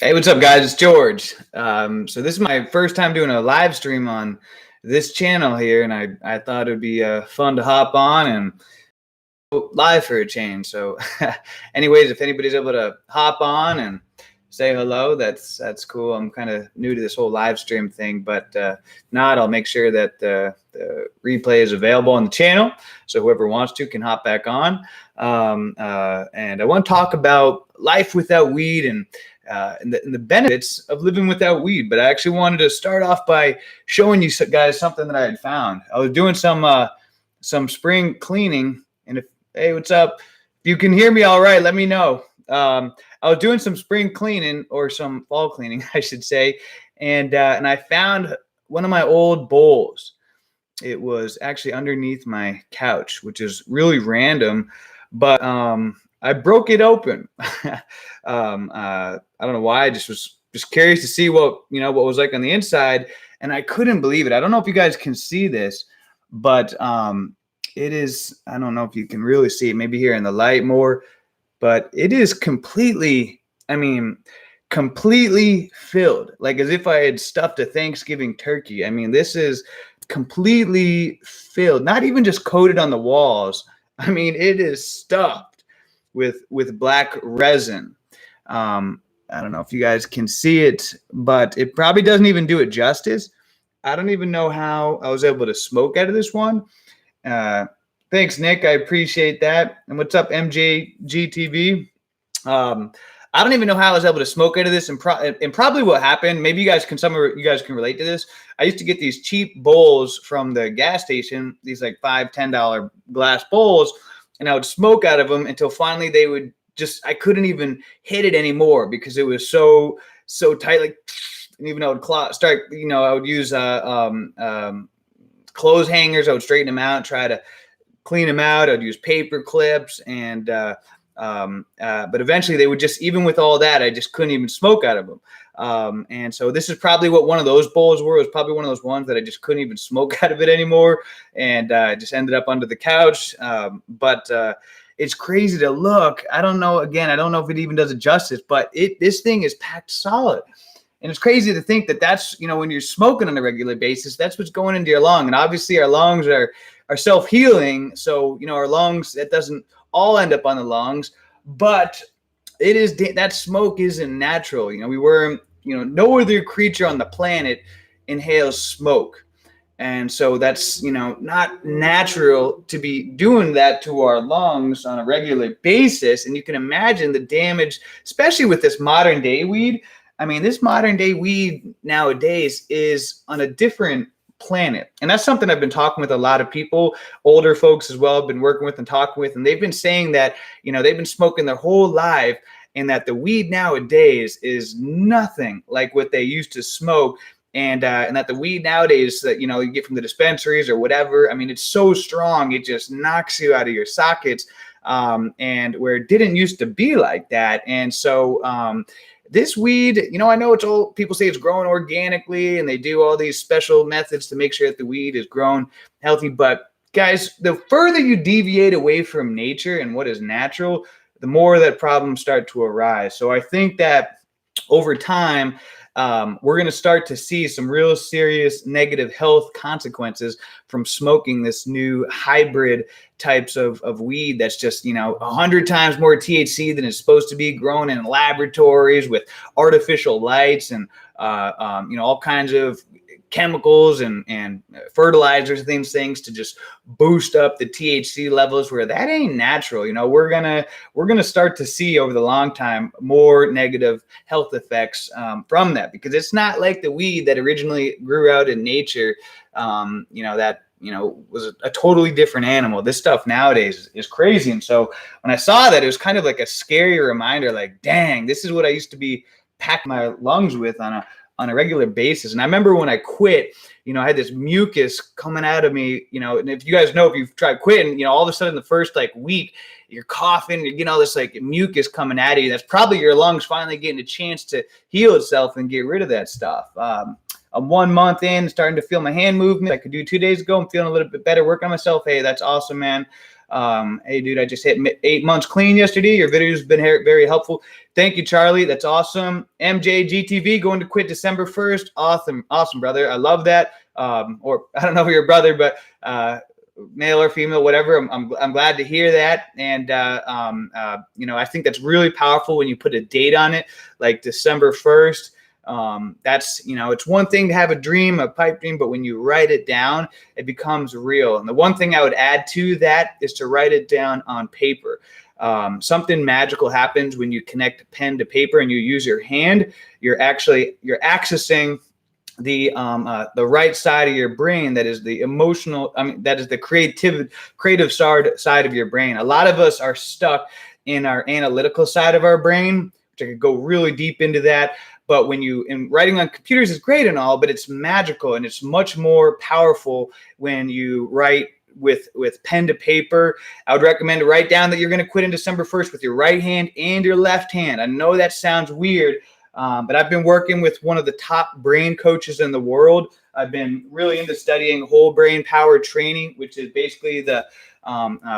Hey, what's up, guys? It's George. So this is my first time doing a live stream on this channel here, and I thought it'd be fun to hop on and live for a change. So, anyways, if anybody's able to hop on and say hello, that's cool. I'm kind of new to this whole live stream thing, but not. I'll make sure that the replay is available on the channel, so whoever wants to can hop back on. And I want to talk about life without weed and the benefits of living without weed. But I actually wanted to start off by showing you guys something that I had found. I was doing some spring cleaning, and hey, what's up? If you can hear me all right, let me know. I was doing some spring cleaning, or some fall cleaning, I should say, and I found one of my old bowls. It was actually underneath my couch, which is really random, but I broke it open. I don't know why. I was just curious to see what was like on the inside, and I couldn't believe it. I don't know if you guys can see this, but it is. I don't know if you can really see it. Maybe here in the light more, but it is completely. I mean, completely filled, like as if I had stuffed a Thanksgiving turkey. I mean, this is completely filled. Not even just coated on the walls. I mean, it is stuffed with black resin. I don't know if you guys can see it, but it probably doesn't even do it justice. I don't even know how I was able to smoke out of this one. Thanks, Nick. I appreciate that. And what's up, MJGTV? I don't even know how I was able to smoke out of this, and probably what happened. Maybe some of you guys can relate to this. I used to get these cheap bowls from the gas station, these like $5-10 glass bowls, and I would smoke out of them until finally they would I couldn't even hit it anymore because it was so tight. Like, and even I would I would use clothes hangers. I would straighten them out, try to clean them out. I'd use paper clips, and but eventually they would even with all that, I just couldn't even smoke out of them. And so this is probably what one of those bowls were. It was probably one of those ones that I just couldn't even smoke out of it anymore, and just ended up under the couch. But it's crazy to look. I don't know. Again, I don't know if it even does it justice, but this thing is packed solid. And it's crazy to think that that's, when you're smoking on a regular basis, that's what's going into your lung. And obviously our lungs are self-healing. So, our lungs, that doesn't all end up on the lungs, but that smoke isn't natural. We were, no other creature on the planet inhales smoke. And so that's, not natural to be doing that to our lungs on a regular basis. And you can imagine the damage, especially with this modern day weed. I mean, this modern day weed nowadays is on a different planet. And that's something I've been talking with a lot of people, older folks as well, I've been working with and talking with. And they've been saying that, they've been smoking their whole life, and that the weed nowadays is nothing like what they used to smoke. And that the weed nowadays that, you get from the dispensaries or whatever, I mean, it's so strong, it just knocks you out of your sockets, and where it didn't used to be like that. And so this weed, I know it's all, people say it's grown organically, and they do all these special methods to make sure that the weed is grown healthy. But guys, the further you deviate away from nature and what is natural, the more that problems start to arise. So I think that over time, we're going to start to see some real serious negative health consequences from smoking this new hybrid types of weed that's just 100 times more THC than it's supposed to be, grown in laboratories with artificial lights and all kinds of chemicals and fertilizers and things to just boost up the THC levels, where that ain't natural. We're gonna start to see over the long time more negative health effects from that, because it's not like the weed that originally grew out in nature, that was a totally different animal. This stuff nowadays is crazy. And so when I saw that, it was kind of like a scary reminder, like, dang, this is what I used to be packing my lungs with on a regular basis. And I remember when I quit, I had this mucus coming out of me, and if you guys know, if you've tried quitting, all of a sudden the first week, you're coughing, you're getting all this mucus coming out of you. That's probably your lungs finally getting a chance to heal itself and get rid of that stuff. I'm 1 month in, starting to feel my hand movement. I could do 2 days ago. I'm feeling a little bit better, working on myself. Hey, that's awesome, man. Hey, dude, I just hit 8 months clean yesterday. Your video has been very helpful. Thank you, Charlie. That's awesome. MJ GTV going to quit December 1st. Awesome, brother. I love that. Or I don't know if you're a brother, but male or female, whatever. I'm glad to hear that. And I think that's really powerful when you put a date on it, like December 1st. That's, it's one thing to have a dream, a pipe dream, but when you write it down, it becomes real. And the one thing I would add to that is to write it down on paper. Something magical happens when you connect pen to paper and you use your hand. You're accessing the right side of your brain, that is the emotional, that is the creative side of your brain. A lot of us are stuck in our analytical side of our brain, which I could go really deep into that. But writing on computers is great and all, but it's magical and it's much more powerful when you write with pen to paper. I would recommend to write down that you're going to quit on December 1st with your right hand and your left hand. I know that sounds weird, but I've been working with one of the top brain coaches in the world. I've been really into studying whole brain power training, which is basically the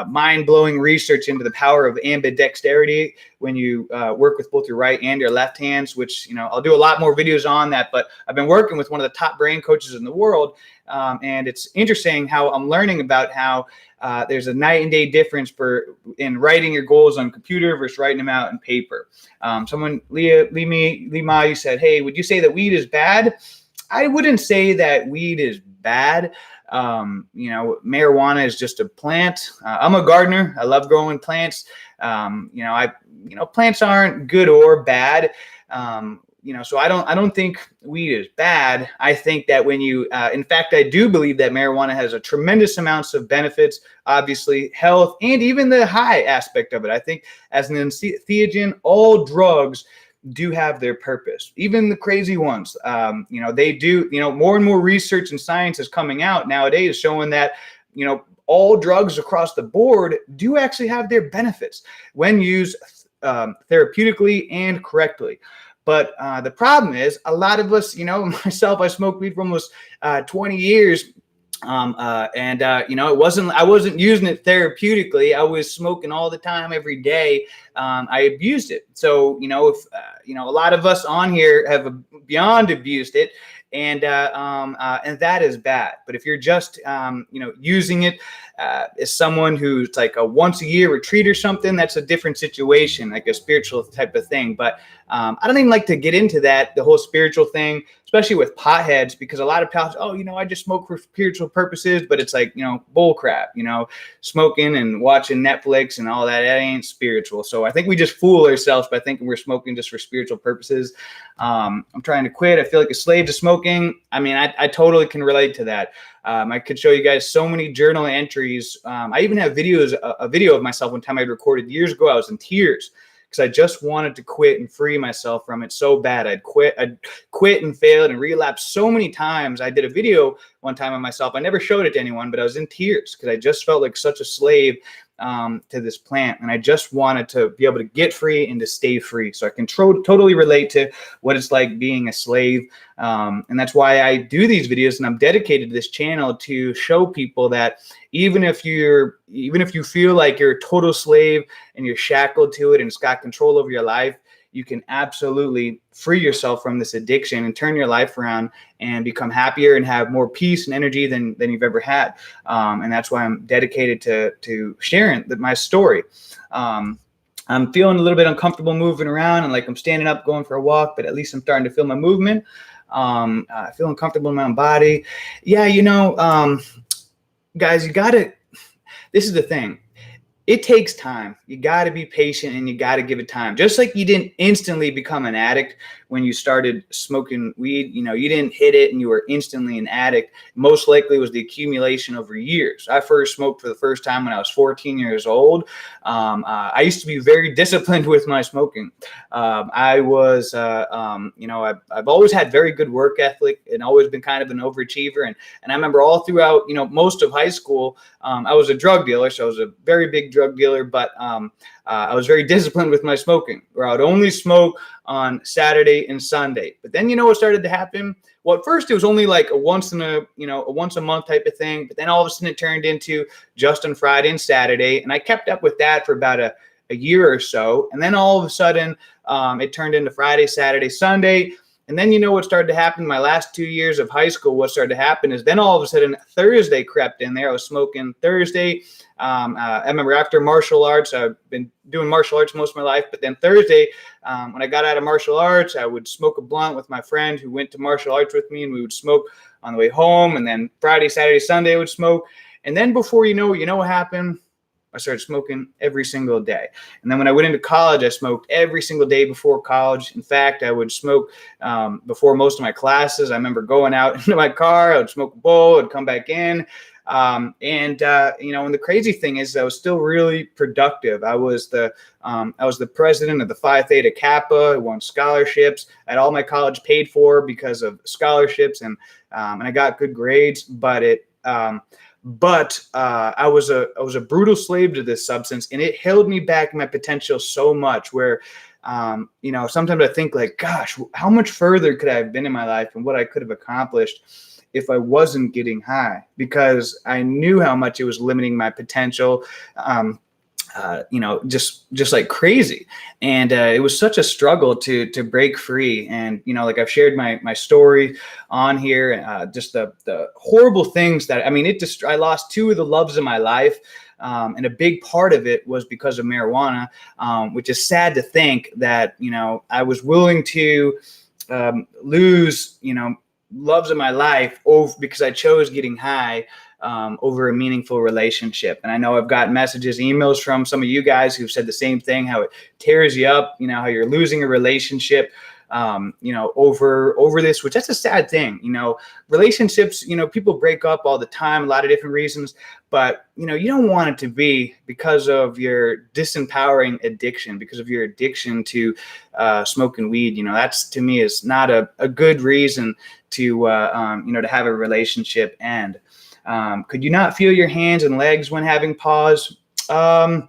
mind-blowing research into the power of ambidexterity when you work with both your right and your left hands, which, I'll do a lot more videos on that. But I've been working with one of the top brain coaches in the world. And it's interesting how I'm learning about how there's a night and day difference in writing your goals on computer versus writing them out on paper. Someone, Lee Ma, you said, hey, would you say that weed is bad? I wouldn't say that weed is bad. Marijuana is just a plant. I'm a gardener. I love growing plants. Plants aren't good or bad. So I don't think weed is bad. I think that when in fact, I do believe that marijuana has a tremendous amounts of benefits, obviously health, and even the high aspect of it. I think as an entheogen, all drugs do have their purpose, even the crazy ones. They do, more and more research and science is coming out nowadays showing that, all drugs across the board do actually have their benefits when used therapeutically and correctly. But the problem is a lot of us, myself, I smoked weed for almost 20 years. I wasn't using it therapeutically. I was smoking all the time, every day. I abused it. So, if a lot of us on here have beyond abused it, and that is bad. But if you're just, using it as someone who's like a once a year retreat or something, that's a different situation, like a spiritual type of thing. But I don't even like to get into the whole spiritual thing, especially with potheads, because a lot of potheads, I just smoke for spiritual purposes, but it's like, bull crap, smoking and watching Netflix and all that ain't spiritual. So I think we just fool ourselves by thinking we're smoking just for spiritual purposes. I'm trying to quit. I feel like a slave to smoking. I totally can relate to that. I could show you guys so many journal entries. I even have a video of myself one time I recorded years ago. I was in tears because I just wanted to quit and free myself from it so bad. I'd quit and failed and relapsed so many times. I did a video one time of myself. I never showed it to anyone, but I was in tears because I just felt like such a slave to this plant. And I just wanted to be able to get free and to stay free. So I can totally relate to what it's like being a slave. And that's why I do these videos, and I'm dedicated to this channel to show people that even if you feel like you're a total slave and you're shackled to it and it's got control over your life, you can absolutely free yourself from this addiction and turn your life around and become happier and have more peace and energy than you've ever had. And that's why I'm dedicated to sharing my story. I'm feeling a little bit uncomfortable moving around, and like I'm standing up going for a walk, but at least I'm starting to feel my movement. Feeling comfortable in my own body. Yeah, guys, this is the thing. It takes time. You got to be patient and you got to give it time. Just like you didn't instantly become an addict when you started smoking weed, you didn't hit it and you were instantly an addict. Most likely it was the accumulation over years. I first smoked for the first time when I was 14 years old. I used to be very disciplined with my smoking. I was, I've always had very good work ethic and always been kind of an overachiever. And I remember all throughout, most of high school, I was a drug dealer. So I was a very big drug dealer, but I was very disciplined with my smoking, where I would only smoke on Saturday and Sunday. But then, what started to happen? Well, at first it was only like a once a month type of thing. But then all of a sudden it turned into just on Friday and Saturday. And I kept up with that for about a year or so. And then all of a sudden it turned into Friday, Saturday, Sunday. And then what started to happen my last 2 years of high school, what started to happen is then all of a sudden Thursday crept in there. I was smoking Thursday. I remember after martial arts, I've been doing martial arts most of my life, but then Thursday, when I got out of martial arts, I would smoke a blunt with my friend who went to martial arts with me, and we would smoke on the way home. And then Friday, Saturday, Sunday, I would smoke. And then before you know what happened? I started smoking every single day. And then when I went into college, I smoked every single day before college. In fact, I would smoke before most of my classes. I remember going out into my car, I would smoke a bowl, I'd come back in. And the crazy thing is I was still really productive. I was the president of the Phi Theta Kappa. I won scholarships. I had all my college paid for because of scholarships, and I got good grades, but I was a brutal slave to this substance, and it held me back in my potential so much where, sometimes I think like, gosh, how much further could I have been in my life and what I could have accomplished if I wasn't getting high, because I knew how much it was limiting my potential. Just like crazy. And it was such a struggle to break free. And, like I've shared my story on here, just the horrible things that, I lost two of the loves of my life. And a big part of it was because of marijuana, which is sad to think that, I was willing to lose, loves of my life because I chose getting high over a meaningful relationship. And I know I've gotten messages, emails from some of you guys who've said the same thing, how it tears you up, how you're losing a relationship, over this, which that's a sad thing. Relationships, people break up all the time, a lot of different reasons, but, you don't want it to be because of your disempowering addiction, because of your addiction to smoking weed. That's, to me, is not a good reason to, to have a relationship end. Could you not feel your hands and legs when having pause? I'm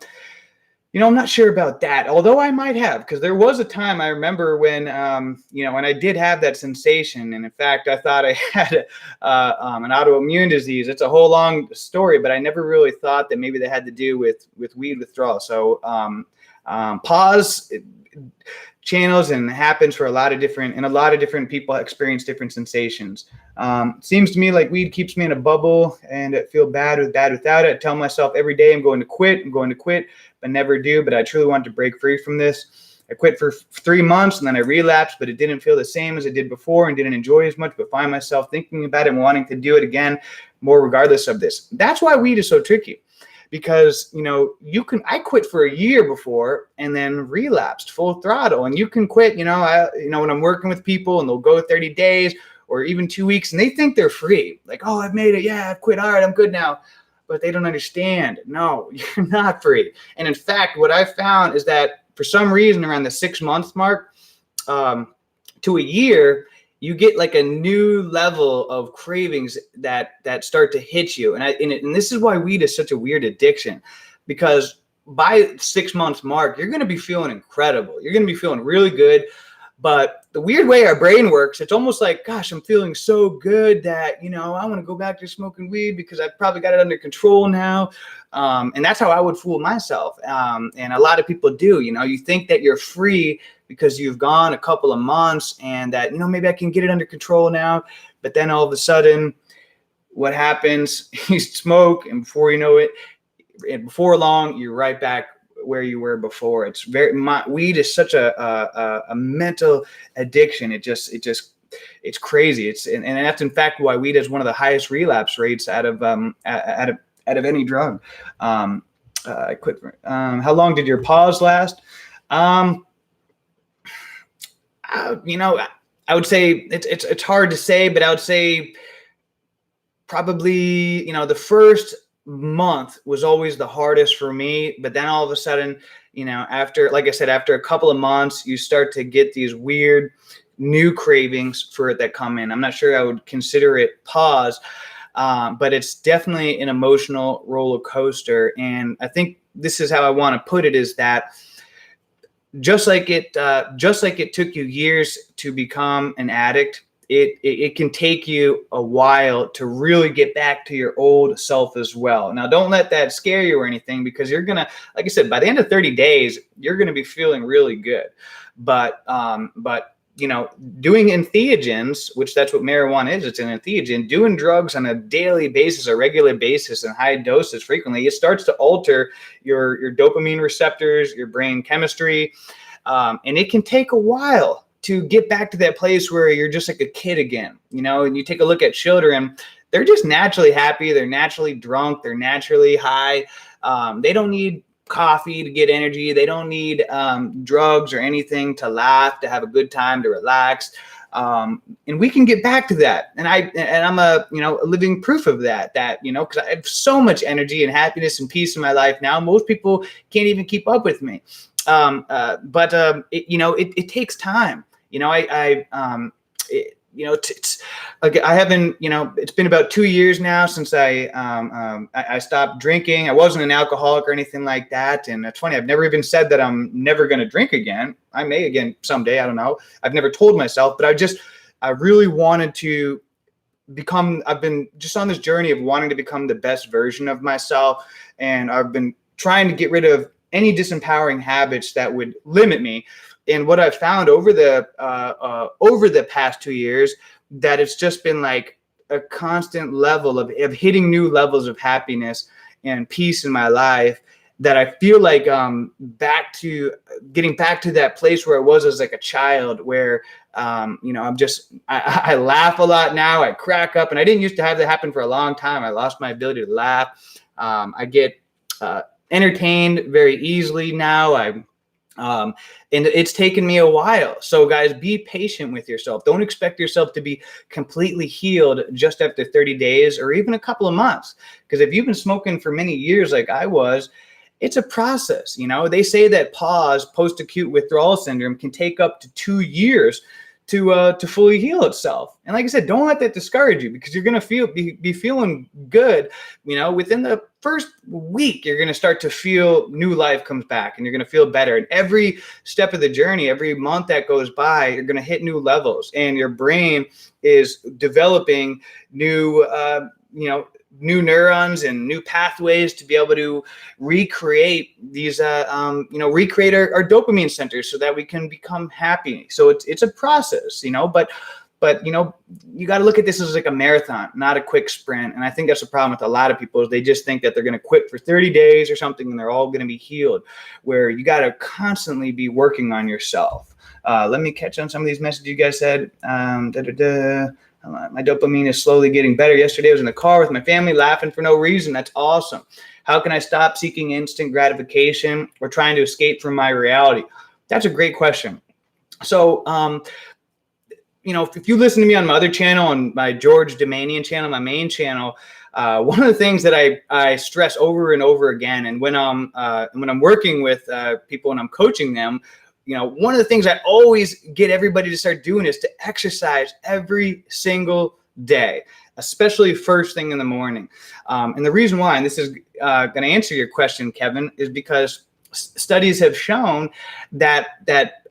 not sure about that, although I might have, because there was a time I remember when, when I did have that sensation. And in fact, I thought I had an autoimmune disease. It's a whole long story, but I never really thought that maybe that had to do with weed withdrawal. So pause channels and happens for a lot of different people experience different sensations. Seems to me like weed keeps me in a bubble, and I feel bad without it. I tell myself every day I'm going to quit, but never do. But I truly want to break free from this. I quit for 3 months and then I relapsed, but it didn't feel the same as it did before and didn't enjoy as much, but find myself thinking about it and wanting to do it again more regardless of this. That's why weed is so tricky. Because, I quit for a year before and then relapsed full throttle. And you can quit, when I'm working with people and they'll go 30 days or even 2 weeks and they think they're free. Like, oh, I've made it. Yeah, I've quit. All right, I'm good now. But they don't understand. No, you're not free. And in fact, what I found is that for some reason around the 6 month mark to a year, you get like a new level of cravings that start to hit you. And this is why weed is such a weird addiction, because by 6 months mark, you're going to be feeling incredible. You're going to be feeling really good. But the weird way our brain works, it's almost like, gosh, I'm feeling so good that, I want to go back to smoking weed because I've probably got it under control now. And that's how I would fool myself. And a lot of people do, you think that you're free because you've gone a couple of months and that, maybe I can get it under control now. But then all of a sudden, what happens? You smoke, and before you know it, and before long, you're right back where you were before. Weed is such a mental addiction. It's crazy. And that's in fact why weed has one of the highest relapse rates out of any drug. I quit. How long did your pause last? I would say it's hard to say, but I would say probably, the first month was always the hardest for me. But then all of a sudden, after a couple of months, you start to get these weird new cravings for it that come in. I'm not sure I would consider it pause, but it's definitely an emotional roller coaster. And I think this is how I want to put it, is that just like it took you years to become an addict, it can take you a while to really get back to your old self as well. Now, don't let that scare you or anything, because you're gonna, like I said, by the end of 30 days, you're gonna be feeling really good. But you know, doing entheogens, which that's what marijuana is, it's an entheogen, doing drugs on a daily basis, a regular basis, and high doses frequently, it starts to alter your dopamine receptors, your brain chemistry, and it can take a while to get back to that place where you're just like a kid again. You know, and you take a look at children, they're just naturally happy, they're naturally drunk, they're naturally high. They don't need coffee to get energy. They don't need drugs or anything to laugh, to have a good time, to relax. And we can get back to that. And I'm a living proof of that, because I have so much energy and happiness and peace in my life now. Most people can't even keep up with me. But it takes time. It's like I haven't, it's been about 2 years now since I stopped drinking. I wasn't an alcoholic or anything like that. And it's funny, I've never even said that I'm never going to drink again. I may again someday. I don't know. I've never told myself, but I really wanted to become, I've been just on this journey of wanting to become the best version of myself. And I've been trying to get rid of any disempowering habits that would limit me. And what I've found over the past 2 years, that it's just been like a constant level of hitting new levels of happiness and peace in my life, that I feel like getting back to that place where I was as like a child, where I laugh a lot now. I crack up, and I didn't used to have that happen for a long time. I lost my ability to laugh. I get entertained very easily now. And it's taken me a while. So guys, be patient with yourself. Don't expect yourself to be completely healed just after 30 days or even a couple of months. Because if you've been smoking for many years like I was, it's a process. They say that post-acute withdrawal syndrome can take up to 2 years to fully heal itself. And like I said, don't let that discourage you, because you're going to be feeling good. Within the first week, you're going to start to feel new life comes back, and you're going to feel better. And every step of the journey, every month that goes by, you're going to hit new levels, and your brain is developing new neurons and new pathways to be able to recreate these, recreate our dopamine centers so that we can become happy. So it's a process, but you got to look at this as like a marathon, not a quick sprint. And I think that's the problem with a lot of people, is they just think that they're going to quit for 30 days or something and they're all going to be healed, where you got to constantly be working on yourself. Let me catch on some of these messages you guys said. My dopamine is slowly getting better. Yesterday I was in the car with my family laughing for no reason. That's awesome. How can I stop seeking instant gratification or trying to escape from my reality? That's a great question. So, if you listen to me on my other channel, on my George Damanian channel, my main channel, one of the things that I stress over and over again, and when I'm working with people and I'm coaching them, one of the things I always get everybody to start doing is to exercise every single day, especially first thing in the morning. And the reason why, and this is going to answer your question, Kevin, is because studies have shown that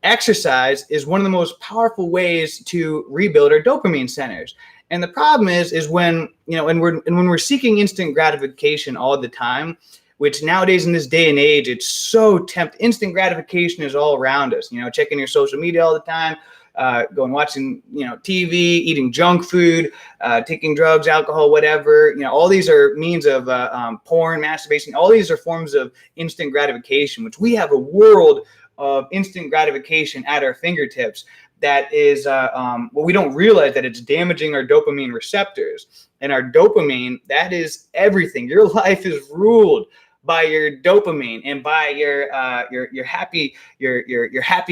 exercise is one of the most powerful ways to rebuild our dopamine centers. And the problem is when when we're seeking instant gratification all the time, which nowadays in this day and age, it's so tempting. Instant gratification is all around us, checking your social media all the time, going watching, TV, eating junk food, taking drugs, alcohol, whatever. All these are means of porn, masturbation. All these are forms of instant gratification, which we have a world of instant gratification at our fingertips. That is, we don't realize that it's damaging our dopamine receptors. And our dopamine, that is everything. Your life is ruled by your dopamine and by your happy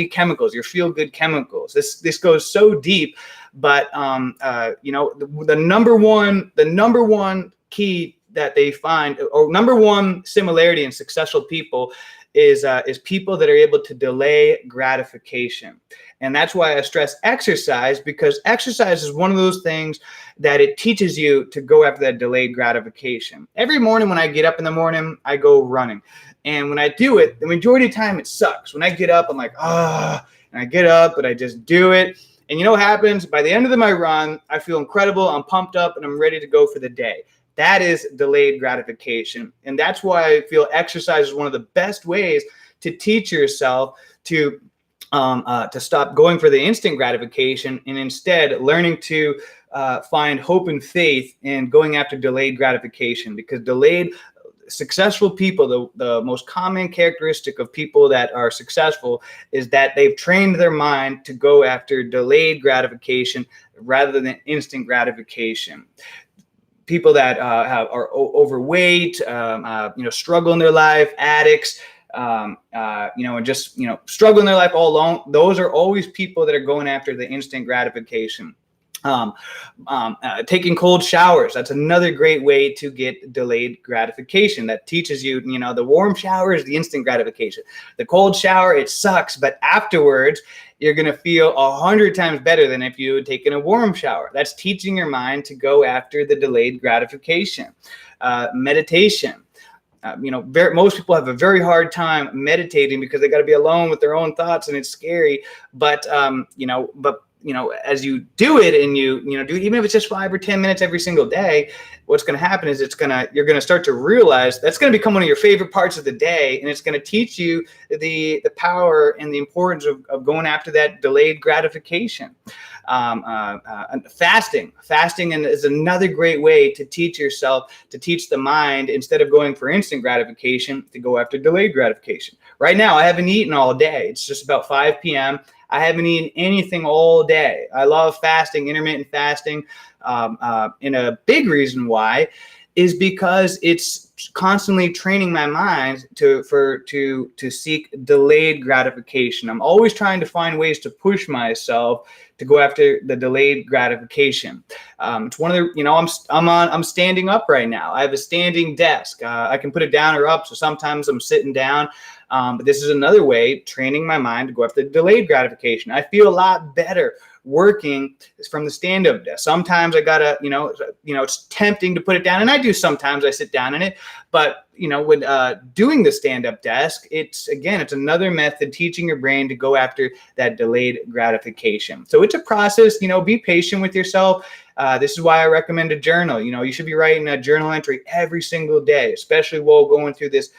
chemicals, your feel good chemicals. This goes so deep, but the number one key that they find, or number one similarity in successful people, is people that are able to delay gratification. And that's why I stress exercise, because exercise is one of those things that it teaches you to go after that delayed gratification. Every morning when I get up in the morning, I go running. And when I do it, the majority of the time it sucks. When I get up, I'm like, and I get up, but I just do it. And you know what happens? By the end of my run, I feel incredible. I'm pumped up and I'm ready to go for the day. That is delayed gratification. And that's why I feel exercise is one of the best ways to teach yourself to stop going for the instant gratification and instead learning to find hope and faith in going after delayed gratification. Because successful people, the most common characteristic of people that are successful is that they've trained their mind to go after delayed gratification rather than instant gratification. People that are overweight, struggle in their life, addicts, and just, struggle in their life all alone. Those are always people that are going after the instant gratification. Taking cold showers. That's another great way to get delayed gratification. That teaches you, the warm shower is the instant gratification. The cold shower, it sucks, but afterwards, you're going to feel 100 times better than if you had taken a warm shower. That's teaching your mind to go after the delayed gratification. Meditation. Most people have a very hard time meditating because they got to be alone with their own thoughts, and it's scary. But as you do it and you do, even if it's just 5 or 10 minutes every single day, what's going to happen is you're going to start to realize that's going to become one of your favorite parts of the day. And it's going to teach you the power and the importance of going after that delayed gratification. Fasting is another great way to teach the mind, instead of going for instant gratification, to go after delayed gratification. Right now, I haven't eaten all day. It's just about 5 p.m. I haven't eaten anything all day. I love fasting, intermittent fasting. And a big reason why is because it's constantly training my mind to seek delayed gratification. I'm always trying to find ways to push myself to go after the delayed gratification. It's one of the, I'm standing up right now. I have a standing desk. I can put it down or up. So sometimes I'm sitting down. But this is another way, training my mind to go after the delayed gratification. I feel a lot better working from the stand-up desk. Sometimes I gotta, it's tempting to put it down, and I do sometimes. I sit down in it, but when doing the stand-up desk, it's another method teaching your brain to go after that delayed gratification. So it's a process. Be patient with yourself. This is why I recommend a journal. You should be writing a journal entry every single day, especially while going through this.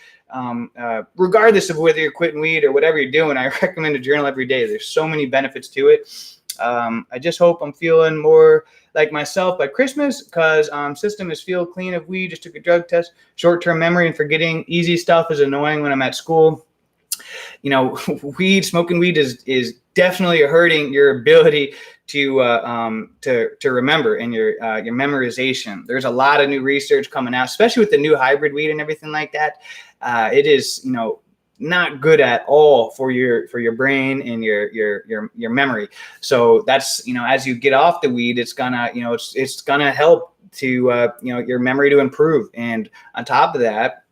Regardless of whether you're quitting weed or whatever you're doing, I recommend a journal every day. There's so many benefits to it. I just hope I'm feeling more like myself by Christmas, because system is feel clean of weed. Just took a drug test. Short-term memory and forgetting easy stuff is annoying when I'm at school. Smoking weed is definitely hurting your ability to remember and your memorization. There's a lot of new research coming out, especially with the new hybrid weed and everything like that. It is, not good at all for your brain and your memory. So that's, as you get off the weed, it's gonna, it's gonna help to, your memory to improve. And on top of that,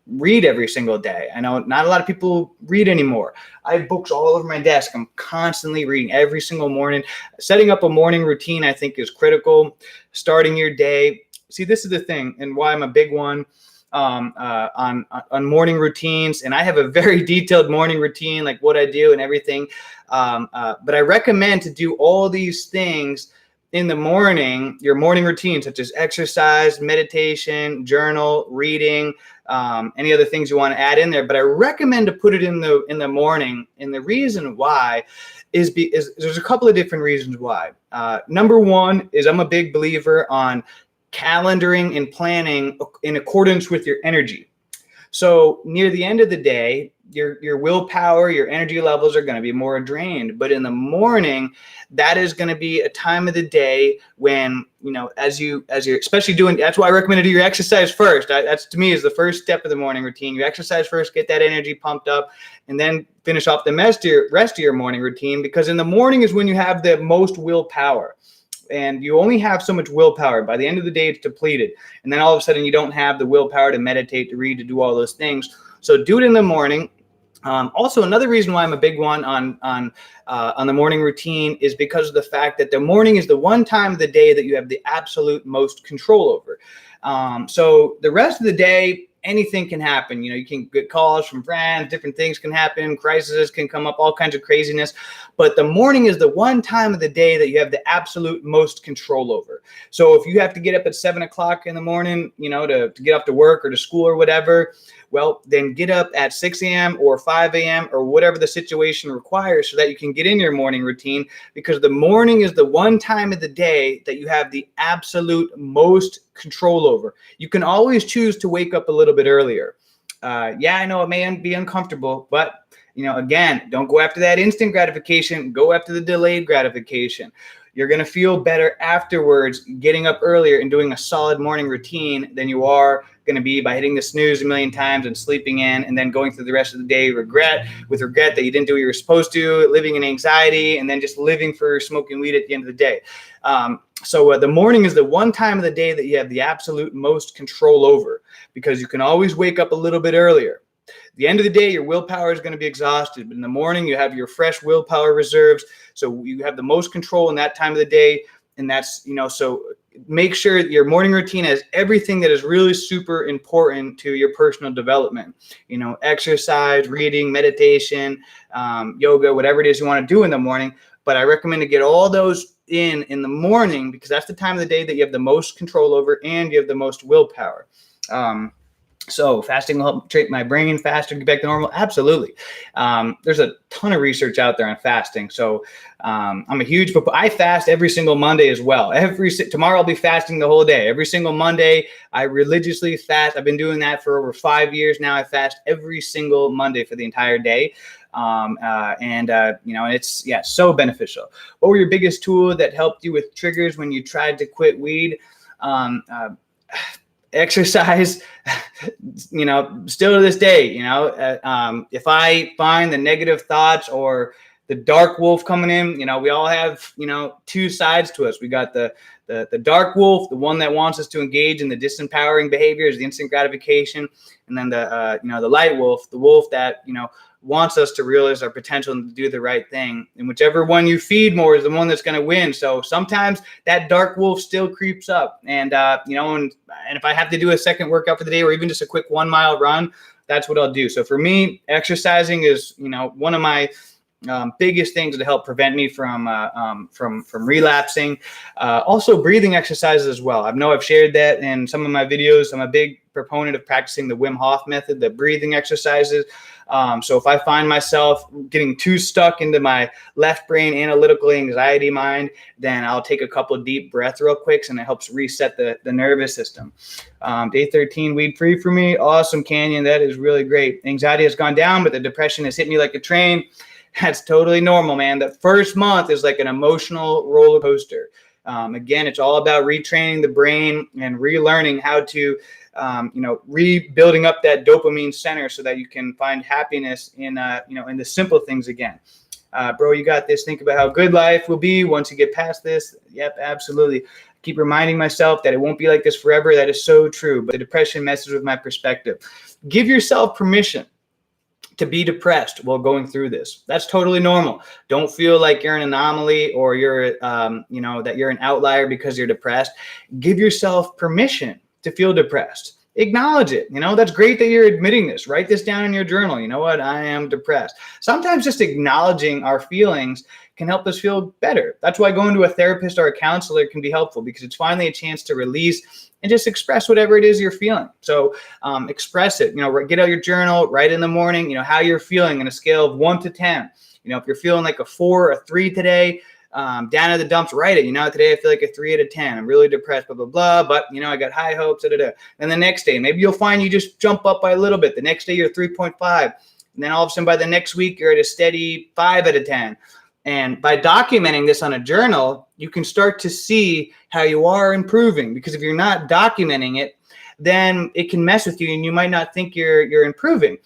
read every single day. I know not a lot of people read anymore. I have books all over my desk. I'm constantly reading every single morning. Setting up a morning routine, I think, is critical. Starting your day. See, this is the thing, and why I'm a big one on morning routines. And I have a very detailed morning routine, like what I do and everything. But I recommend to do all these things in the morning, your morning routine, such as exercise, meditation, journal, reading, any other things you want to add in there. But I recommend to put it in the morning. And the reason why is there's a couple of different reasons why. Number one is I'm a big believer on calendaring and planning in accordance with your energy. So near the end of the day, your willpower, your energy levels are going to be more drained. But in the morning, that is going to be a time of the day when, as you're especially doing, that's why I recommend to do your exercise first. That's, to me, is the first step of the morning routine. You exercise first, get that energy pumped up, and then finish off the rest of your morning routine, because in the morning is when you have the most willpower. And you only have so much willpower. By the end of the day, it's depleted. And then all of a sudden, you don't have the willpower to meditate, to read, to do all those things. So do it in the morning. Also, another reason why I'm a big one on the morning routine is because of the fact that the morning is the one time of the day that you have the absolute most control over. So the rest of the day, anything can happen. You can get calls from friends, different things can happen, crises can come up, all kinds of craziness. But the morning is the one time of the day that you have the absolute most control over. So if you have to get up at 7 o'clock in the morning, to get off to work or to school or whatever, well, then get up at 6 a.m. or 5 a.m. or whatever the situation requires so that you can get in your morning routine, because the morning is the one time of the day that you have the absolute most control over. You can always choose to wake up a little bit earlier. I know it may be uncomfortable, but again, don't go after that instant gratification. Go after the delayed gratification. You're going to feel better afterwards getting up earlier and doing a solid morning routine than you are going to be by hitting the snooze a million times and sleeping in and then going through the rest of the day with regret that you didn't do what you were supposed to, living in anxiety, and then just living for smoking weed at the end of the day. So the morning is the one time of the day that you have the absolute most control over, because you can always wake up a little bit earlier. At the end of the day, your willpower is going to be exhausted, but in the morning, you have your fresh willpower reserves. So you have the most control in that time of the day. And that's, so make sure your morning routine has everything that is really super important to your personal development. Exercise, reading, meditation, yoga, whatever it is you want to do in the morning. But I recommend to get all those in the morning, because that's the time of the day that you have the most control over and you have the most willpower. So fasting will help treat my brain faster, get back to normal. Absolutely. There's a ton of research out there on fasting. So I'm a huge, I fast every single Monday as well. Tomorrow I'll be fasting the whole day. Every single Monday, I religiously fast. I've been doing that for over 5 years now. I fast every single Monday for the entire day. It's so beneficial. What were your biggest tool that helped you with triggers when you tried to quit weed? Exercise. Still to this day, if I find the negative thoughts or the dark wolf coming in, we all have, two sides to us. We got the dark wolf, the one that wants us to engage in the disempowering behaviors, the instant gratification, and then the light wolf, the wolf that, wants us to realize our potential and to do the right thing. And whichever one you feed more is the one that's going to win. So sometimes that dark wolf still creeps up. And, and if I have to do a second workout for the day or even just a quick 1 mile run, that's what I'll do. So for me, exercising is, one of my biggest things to help prevent me from relapsing. Also breathing exercises as well. I know I've shared that in some of my videos. I'm a big proponent of practicing the Wim Hof method, the breathing exercises. So if I find myself getting too stuck into my left brain analytical anxiety mind, then I'll take a couple of deep breaths real quick, and it helps reset the nervous system. Day 13, weed free for me. Awesome, Canyon. That is really great. Anxiety has gone down, but the depression has hit me like a train. That's totally normal, man. The first month is like an emotional roller coaster. Again, it's all about retraining the brain and relearning how to, rebuilding up that dopamine center so that you can find happiness in, in the simple things again. Bro, you got this. Think about how good life will be once you get past this. Yep, absolutely. Keep reminding myself that it won't be like this forever. That is so true. But the depression messes with my perspective. Give yourself permission to be depressed while going through this. That's totally normal. Don't feel like you're an anomaly or you're, that you're an outlier because you're depressed. Give yourself permission to feel depressed. Acknowledge it. That's great that you're admitting this. Write this down in your journal. You know what? I am depressed. Sometimes just acknowledging our feelings can help us feel better. That's why going to a therapist or a counselor can be helpful, because it's finally a chance to release and just express whatever it is you're feeling. So express it, get out your journal, write in the morning, how you're feeling on a scale of 1 to 10. If you're feeling like a 4 or a 3 today, down at the dumps, write it. Today I feel like a 3 out of 10. I'm really depressed, blah, blah, blah. But, I got high hopes. And the next day, maybe you'll find you just jump up by a little bit. The next day you're 3.5. And then all of a sudden by the next week, you're at a steady 5 out of 10. And by documenting this on a journal, you can start to see how you are improving. Because if you're not documenting it, then it can mess with you and you might not think you're improving.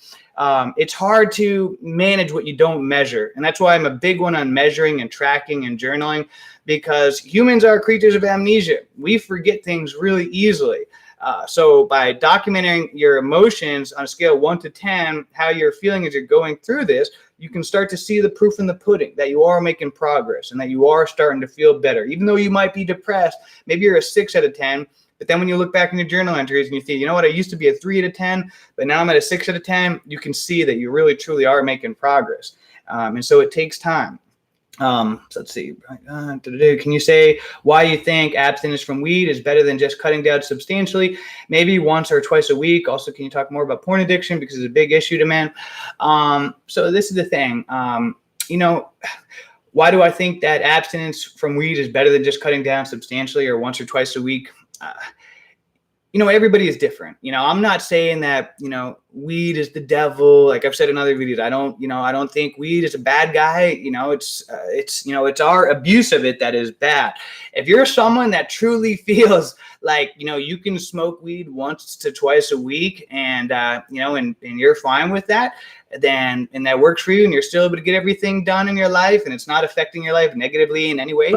It's hard to manage what you don't measure. And that's why I'm a big one on measuring and tracking and journaling, because humans are creatures of amnesia. We forget things really easily. So by documenting your emotions on a scale of 1 to 10, how you're feeling as you're going through this, you can start to see the proof in the pudding that you are making progress and that you are starting to feel better. Even though you might be depressed, maybe you're a 6 out of 10, but then when you look back in your journal entries and you think, you know what, I used to be a 3 out of 10, but now I'm at a 6 out of 10, you can see that you really, truly are making progress. And so it takes time. So let's see. Can you say why you think abstinence from weed is better than just cutting down substantially, maybe once or twice a week? Also, can you talk more about porn addiction, because it's a big issue to men? So this is the thing. Why do I think that abstinence from weed is better than just cutting down substantially or once or twice a week? Everybody is different. I'm not saying that, weed is the devil. Like I've said in other videos, I don't think weed is a bad guy. It's our abuse of it that is bad. If you're someone that truly feels like, you can smoke weed once to twice a week and you're fine with that, then, and that works for you and you're still able to get everything done in your life and it's not affecting your life negatively in any way,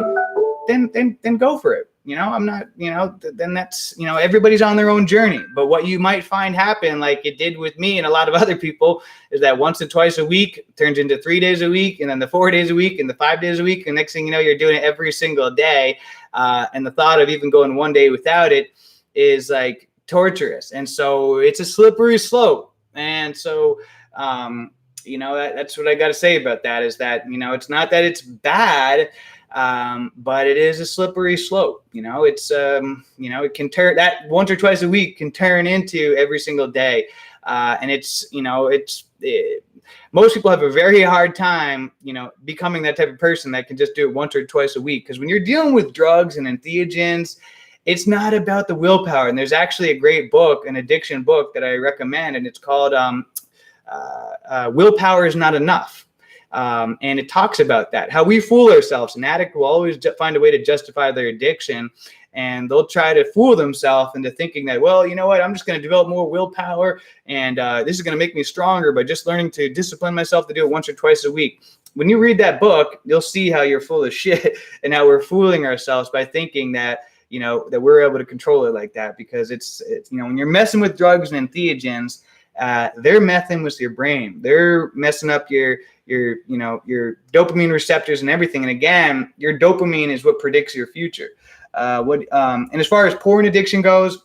then go for it. I'm not, then that's, everybody's on their own journey. But what you might find happen, like it did with me and a lot of other people, is that once and twice a week turns into 3 days a week, and then the 4 days a week, and the 5 days a week. And next thing you know, you're doing it every single day. And the thought of even going 1 day without it is like torturous. And so it's a slippery slope. And so, that's what I got to say about that, is that, it's not that it's bad, but it is a slippery slope. It can turn, that once or twice a week can turn into every single day. And most people have a very hard time, becoming that type of person that can just do it once or twice a week. Because when you're dealing with drugs and entheogens, it's not about the willpower. And there's actually a great book, an addiction book that I recommend, and it's called Willpower is Not Enough. And it talks about that, how we fool ourselves. An addict will always find a way to justify their addiction, and they'll try to fool themselves into thinking that, well, you know what, I'm just going to develop more willpower, and this is going to make me stronger by just learning to discipline myself to do it once or twice a week. When you read that book, you'll see how you're full of shit and how we're fooling ourselves by thinking that, that we're able to control it like that, because it's when you're messing with drugs and entheogens, they're messing with your brain. They're messing up your dopamine receptors and everything. And again, your dopamine is what predicts your future. And as far as porn addiction goes,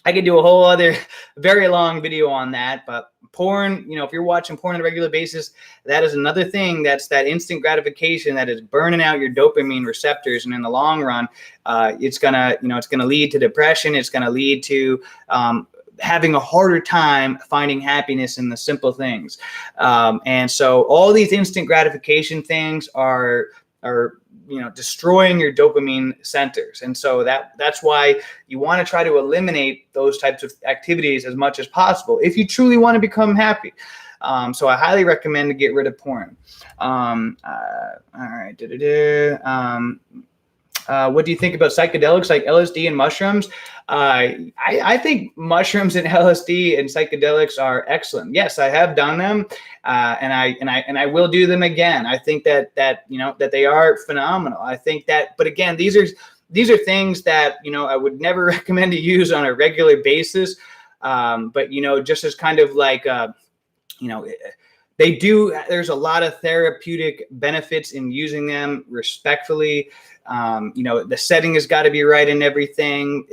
I could do a whole other very long video on that. But porn, if you're watching porn on a regular basis, that is another thing. That's that instant gratification that is burning out your dopamine receptors. And in the long run, it's gonna lead to depression. It's gonna lead to having a harder time finding happiness in the simple things. And so all these instant gratification things are destroying your dopamine centers. And so that's why you want to try to eliminate those types of activities as much as possible if you truly want to become happy. So I highly recommend to get rid of porn. All right. What do you think about psychedelics like LSD and mushrooms? I think mushrooms and LSD and psychedelics are excellent. Yes, I have done them, and I will do them again. I think that they are phenomenal. I think that, but again, these are things that I would never recommend to use on a regular basis. But just as kind of like they do. There's a lot of therapeutic benefits in using them respectfully. The setting has got to be right in everything,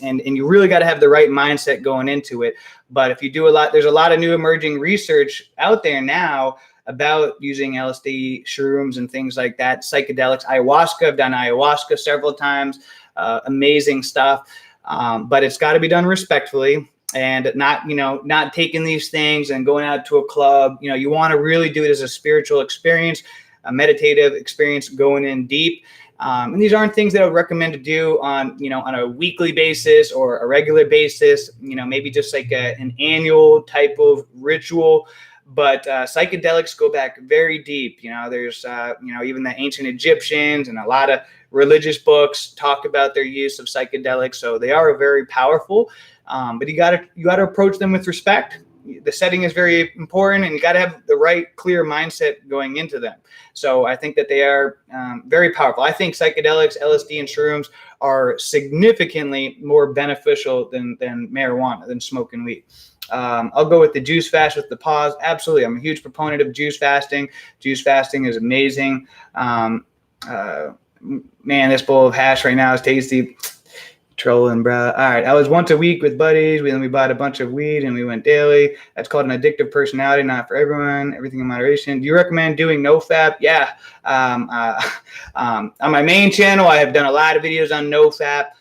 and you really got to have the right mindset going into it. But if you do there's a lot of new emerging research out there now about using LSD, shrooms, and things like that, psychedelics, ayahuasca. I've done ayahuasca several times, amazing stuff. But it's got to be done respectfully. And not taking these things and going out to a club. You want to really do it as a spiritual experience, a meditative experience, going in deep. And these aren't things that I would recommend to do on a weekly basis or a regular basis. Maybe just like an annual type of ritual. But psychedelics go back very deep. There's even the ancient Egyptians and a lot of religious books talk about their use of psychedelics. So they are very powerful. But you got to approach them with respect. the setting is very important, and you got to have the right clear mindset going into them. So I think that they are very powerful. I think psychedelics, LSD, and shrooms are significantly more beneficial than marijuana, than smoking weed. I'll go with the juice fast with the pause. Absolutely. I'm a huge proponent of juice fasting. Juice fasting is amazing. Man, this bowl of hash right now is tasty. Trolling, bro. All right. I was once a week with buddies. We bought a bunch of weed and we went daily. That's called an addictive personality, not for everyone. Everything in moderation. Do you recommend doing NoFap? Yeah. On my main channel, I have done a lot of videos on NoFap.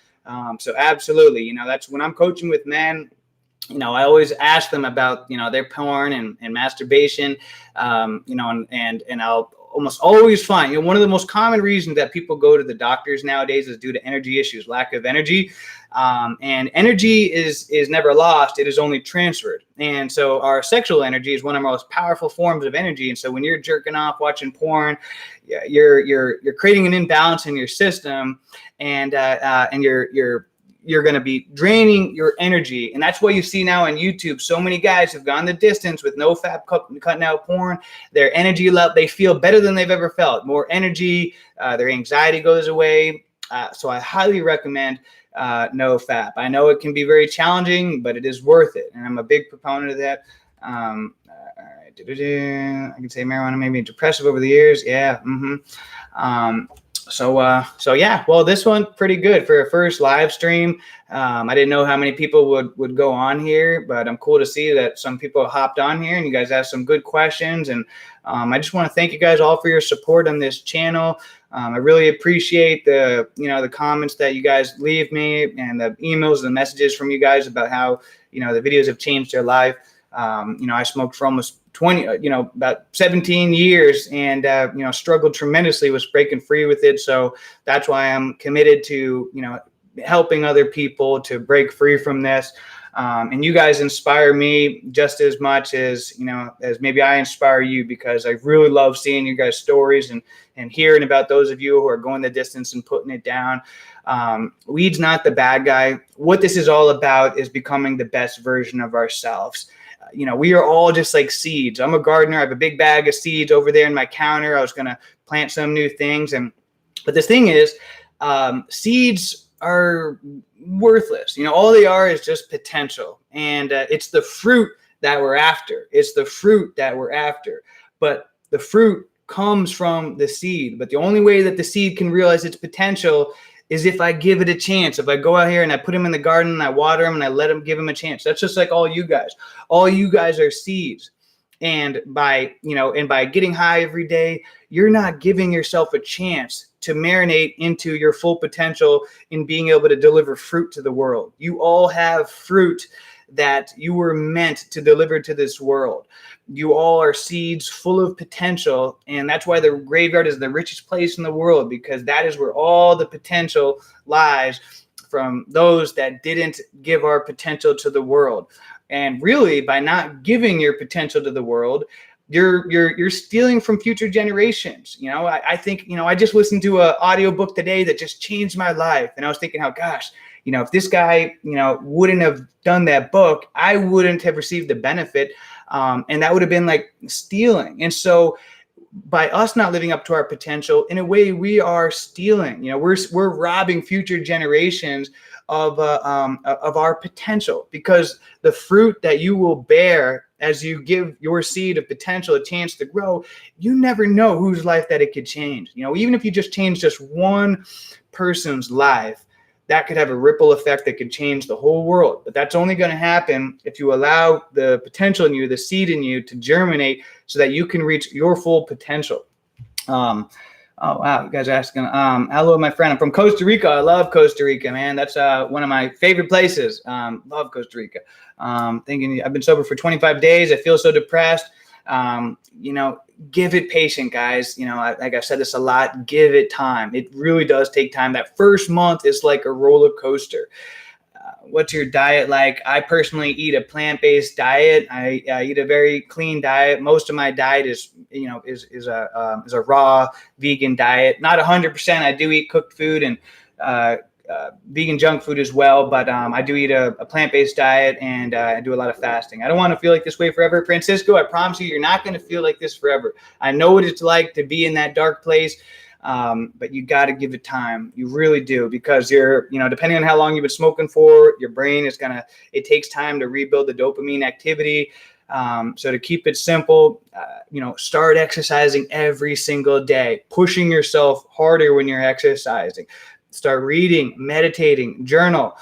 So absolutely, you know, that's when I'm coaching with men. You know, I always ask them about, you know, their porn and masturbation, you know, and I'll almost always find, you know, one of the most common reasons that people go to the doctors nowadays is due to energy issues, lack of energy. And energy is never lost. It is only transferred. And so our sexual energy is one of our most powerful forms of energy. And so when you're jerking off, watching porn, you're creating an imbalance in your system, and you're going to be draining your energy. And that's what you see now on YouTube. So many guys have gone the distance with NoFap, cutting out porn. Their energy level, they feel better than they've ever felt. More energy, their anxiety goes away. So I highly recommend NoFap. I know it can be very challenging, but it is worth it. And I'm a big proponent of that. All right. I can say marijuana made me depressive over the years. Yeah. So yeah, well, this one pretty good for a first live stream. I didn't know how many people would go on here, but I'm cool to see that some people hopped on here and you guys asked some good questions. And I just want to thank you guys all for your support on this channel. I really appreciate the comments that you guys leave me, and the emails and the messages from you guys about how, you know, the videos have changed their life. You know, I smoked for almost about 17 years, and, you know, struggled tremendously with breaking free with it. So that's why I'm committed to, you know, helping other people to break free from this. And you guys inspire me just as much as, you know, as maybe I inspire you, because I really love seeing you guys' stories and hearing about those of you who are going the distance and putting it down. Weed's not the bad guy. What this is all about is becoming the best version of ourselves. You know, we are all just like seeds. I'm a gardener. I have a big bag of seeds over there in my counter. I was going to plant some new things. But the thing is, seeds are worthless. You know, all they are is just potential. And it's the fruit that we're after. It's the fruit that we're after. But the fruit comes from the seed. But the only way that the seed can realize its potential is if I give it a chance. If I go out here and I put them in the garden and I water them and I let them, give them a chance. That's just like all you guys. All you guys are seeds. And by getting high every day, you're not giving yourself a chance to marinate into your full potential in being able to deliver fruit to the world. You all have fruit that you were meant to deliver to this world. You all are seeds full of potential, and that's why the graveyard is the richest place in the world, because that is where all the potential lies from those that didn't give our potential to the world. And really, by not giving your potential to the world, you're stealing from future generations. You know, I think, you know, I just listened to an audiobook today that just changed my life, and I was thinking how, gosh, you know, if this guy, you know, wouldn't have done that book, I wouldn't have received the benefit. And that would have been like stealing. And so by us not living up to our potential, in a way, we are stealing. You know, we're robbing future generations of our potential, because the fruit that you will bear as you give your seed of potential a chance to grow, you never know whose life that it could change. You know, even if you just change just one person's life, that could have a ripple effect that could change the whole world. But that's only going to happen if you allow the potential in you, the seed in you, to germinate so that you can reach your full potential. Oh, wow. You guys are asking. Hello, my friend. I'm from Costa Rica. I love Costa Rica, man. That's one of my favorite places. Love Costa Rica. Thinking I've been sober for 25 days. I feel so depressed. You know, give it patience, guys. You know, like I've said this a lot, give it time. It really does take time. That first month is like a roller coaster. What's your diet like? I personally eat a plant-based diet. I eat a very clean diet. Most of my diet is a raw vegan diet. Not 100%. I do eat cooked food and vegan junk food as well, but I do eat a plant-based diet, and I do a lot of fasting. I don't want to feel like this way forever. Francisco, I promise you, you're not going to feel like this forever. I know what it's like to be in that dark place, but you got to give it time. You really do, because depending on how long you've been smoking for, your brain is it takes time to rebuild the dopamine activity. So to keep it simple, start exercising every single day, pushing yourself harder when you're exercising. Start reading, meditating, journal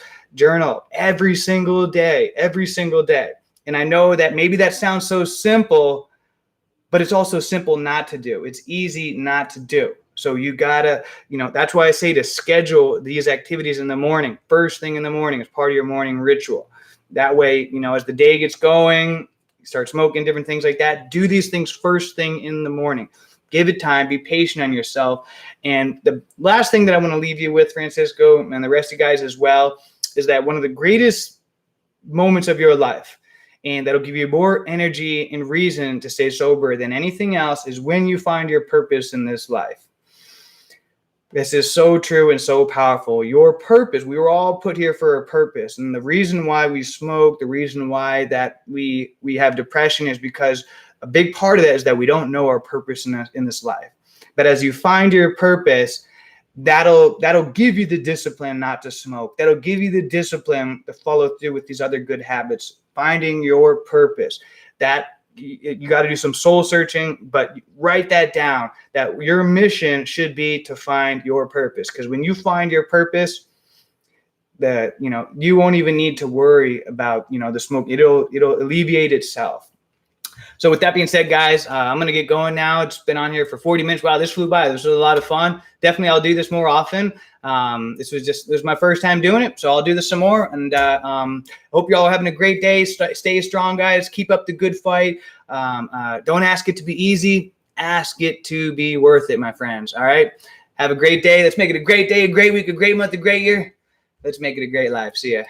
every single day. And I know that maybe that sounds so simple, but it's also simple not to do. It's easy not to do. So you gotta, that's why I say to schedule these activities in the morning, first thing in the morning, as part of your morning ritual. That way, as the day gets going, you start smoking, different things like that. Do these things first thing in the morning. Give it time. Be patient on yourself. And the last thing that I want to leave you with, Francisco, and the rest of you guys as well, is that one of the greatest moments of your life, and that'll give you more energy and reason to stay sober than anything else, is when you find your purpose in this life. This is so true and so powerful. Your purpose, we were all put here for a purpose. And the reason why we smoke, the reason why that we have depression is because a big part of that is that we don't know our purpose in this life. But as you find your purpose, that'll give you the discipline not to smoke. That'll give you the discipline to follow through with these other good habits. Finding your purpose. That you got to do some soul searching, but write that down, that your mission should be to find your purpose. Because when you find your purpose, you won't even need to worry about, the smoke. It'll alleviate itself. So with that being said, guys, I'm going to get going now. It's been on here for 40 minutes. Wow, this flew by. This was a lot of fun. Definitely, I'll do this more often. This was my first time doing it, so I'll do this some more. And hope you all are having a great day. Stay strong, guys. Keep up the good fight. Don't ask it to be easy. Ask it to be worth it, my friends. All right? Have a great day. Let's make it a great day, a great week, a great month, a great year. Let's make it a great life. See ya.